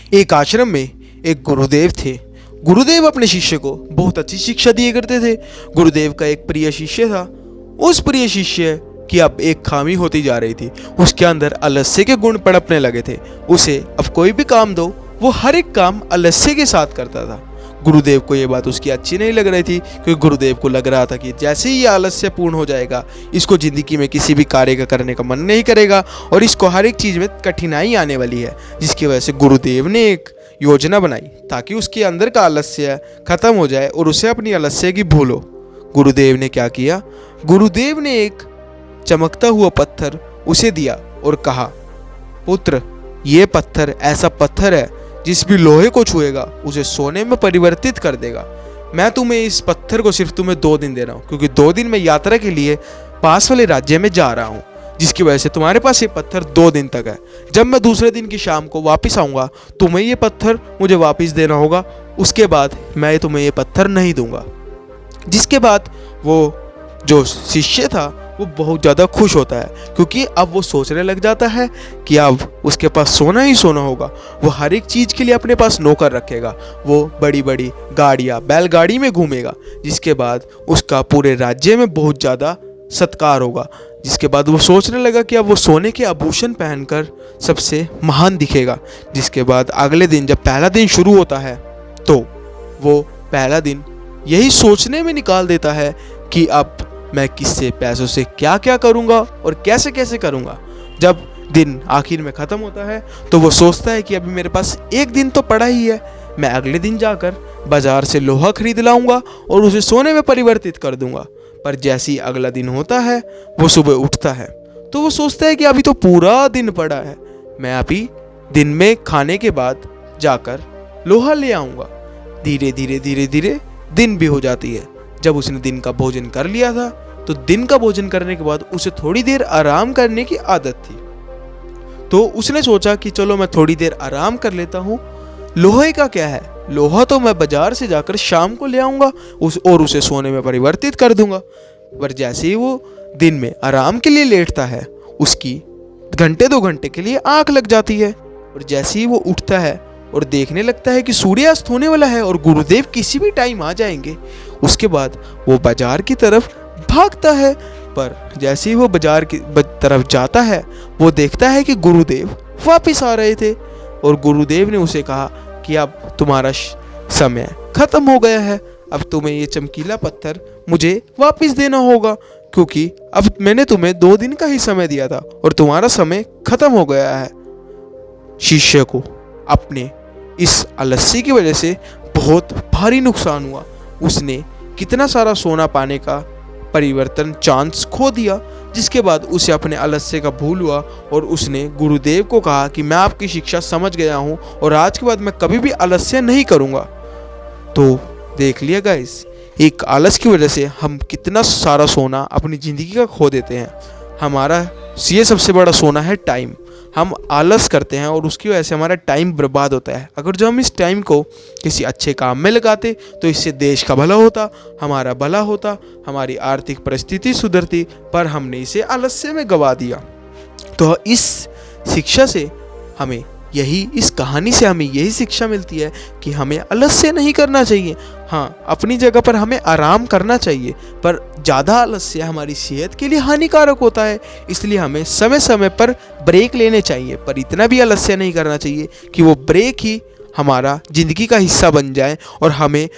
एक आश्रम में एक गुरुदेव थे। गुरुदेव अपने शिष्य को बहुत अच्छी शिक्षा दिए करते थे। गुरुदेव का एक प्रिय शिष्य था। उस प्रिय शिष्य की अब एक खामी होती जा रही थी। उसके अंदर आलस्य के गुण पनपने लगे थे। उसे अब कोई भी काम दो, वो हर एक काम आलस्य के साथ करता था। गुरुदेव को ये बात उसकी अच्छी नहीं लग रही थी, क्योंकि गुरुदेव को लग रहा था कि जैसे ही ये आलस्य पूर्ण हो जाएगा, इसको ज़िंदगी में किसी भी कार्य का करने का मन नहीं करेगा और इसको हर एक चीज़ में कठिनाई आने वाली है। जिसकी वजह से गुरुदेव ने एक योजना बनाई ताकि उसके अंदर का आलस्य खत्म हो जाए और उसे अपनी आलस्य की भूल हो। गुरुदेव ने क्या किया? गुरुदेव ने एक चमकता हुआ पत्थर उसे दिया और कहा, पुत्र, ये पत्थर ऐसा पत्थर है जिस भी लोहे को छुएगा उसे सोने में परिवर्तित कर देगा। मैं तुम्हें इस पत्थर को सिर्फ तुम्हें 2 दिन दे रहा हूँ, क्योंकि 2 दिन मैं यात्रा के लिए पास वाले राज्य में जा रहा हूँ, जिसकी वजह से तुम्हारे पास ये पत्थर 2 दिन तक है। जब मैं दूसरे दिन की शाम को वापस आऊँगा, तुम्हें ये पत्थर मुझे वापस देना होगा। उसके बाद मैं तुम्हें ये पत्थर नहीं दूंगा। जिसके बाद वो जो शिष्य था वो बहुत ज़्यादा खुश होता है, क्योंकि अब वो सोचने लग जाता है कि अब उसके पास सोना ही सोना होगा। वो हर एक चीज़ के लिए अपने पास नौकर रखेगा। वो बड़ी बड़ी गाड़ियाँ, बैलगाड़ी में घूमेगा। जिसके बाद उसका पूरे राज्य में बहुत ज़्यादा सत्कार होगा। जिसके बाद वो सोचने लगा कि अब वो सोने के आभूषण पहनकर सबसे महान दिखेगा। जिसके बाद अगले दिन जब पहला दिन शुरू होता है, तो वो पहला दिन यही सोचने में निकाल देता है कि अब मैं किससे पैसों से क्या क्या करूँगा और कैसे कैसे करूँगा। जब दिन आखिर में ख़त्म होता है तो वो सोचता है कि अभी मेरे पास एक दिन तो पड़ा ही है। मैं अगले दिन जाकर बाज़ार से लोहा खरीद लाऊंगा और उसे सोने में परिवर्तित कर दूंगा। पर जैसे ही अगला दिन होता है, वो सुबह उठता है तो वो सोचता है कि अभी तो पूरा दिन पड़ा है। मैं अभी दिन में खाने के बाद जाकर लोहा ले आऊँगा। धीरे धीरे धीरे धीरे दिन भी हो जाती है। जब उसने दिन का भोजन कर लिया था, तो दिन का भोजन करने के बाद उसे थोड़ी देर आराम करने की आदत थी। तो उसने सोचा कि चलो मैं थोड़ी देर आराम कर लेता हूँ। लोहे का क्या है, लोहा तो मैं बाजार से जाकर शाम को ले आऊँगा और उसे सोने में परिवर्तित कर दूंगा। पर जैसे ही वो दिन में आराम के लिए लेटता है, उसकी घंटे 2 घंटे के लिए आँख लग जाती है। और जैसे ही वो उठता है और देखने लगता है कि सूर्यास्त होने वाला है और गुरुदेव किसी भी टाइम आ जाएंगे, उसके बाद वो बाजार की तरफ भागता है। पर जैसे ही वो बाजार की तरफ जाता है, वो देखता है कि गुरुदेव वापस आ रहे थे और गुरुदेव ने उसे कहा कि अब तुम्हारा समय खत्म हो गया है। अब तुम्हें ये चमकीला पत्थर मुझे वापस देना होगा, क्योंकि अब मैंने तुम्हें 2 दिन का ही समय दिया था और तुम्हारा समय खत्म हो गया है। शिष्य को अपने इस आलस्य की वजह से बहुत भारी नुकसान हुआ। उसने कितना सारा सोना पाने का परिवर्तन चांस खो दिया। जिसके बाद उसे अपने आलस्य का भूल हुआ और उसने गुरुदेव को कहा कि मैं आपकी शिक्षा समझ गया हूँ और आज के बाद मैं कभी भी आलस्य नहीं करूँगा। तो देख लिया गाइस, एक आलस की वजह से हम कितना सारा सोना अपनी ज़िंदगी का खो देते हैं। हमारा ये सबसे बड़ा सोना है टाइम। हम आलस करते हैं और उसकी वजह से हमारा टाइम बर्बाद होता है। अगर जो हम इस टाइम को किसी अच्छे काम में लगाते तो इससे देश का भला होता, हमारा भला होता, हमारी आर्थिक परिस्थिति सुधरती। पर हमने इसे आलस्य में गंवा दिया। तो इस शिक्षा से हमें इस कहानी से हमें यही शिक्षा मिलती है कि हमें आलस्य नहीं करना चाहिए। हाँ, अपनी जगह पर हमें आराम करना चाहिए, पर ज़्यादा आलस्य हमारी सेहत के लिए हानिकारक होता है। इसलिए हमें समय समय पर ब्रेक लेने चाहिए, पर इतना भी आलस्य नहीं करना चाहिए कि वो ब्रेक ही हमारा ज़िंदगी का हिस्सा बन जाए और हमें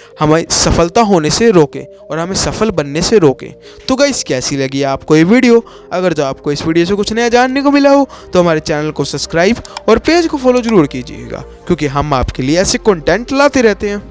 सफलता होने से रोके और हमें सफल बनने से रोके। तो गाइस, कैसी लगी आपको ये वीडियो? अगर जो आपको इस वीडियो से कुछ नया जानने को मिला हो तो हमारे चैनल को सब्सक्राइब और पेज को फॉलो जरूर कीजिएगा, क्योंकि हम आपके लिए ऐसे कंटेंट लाते रहते हैं।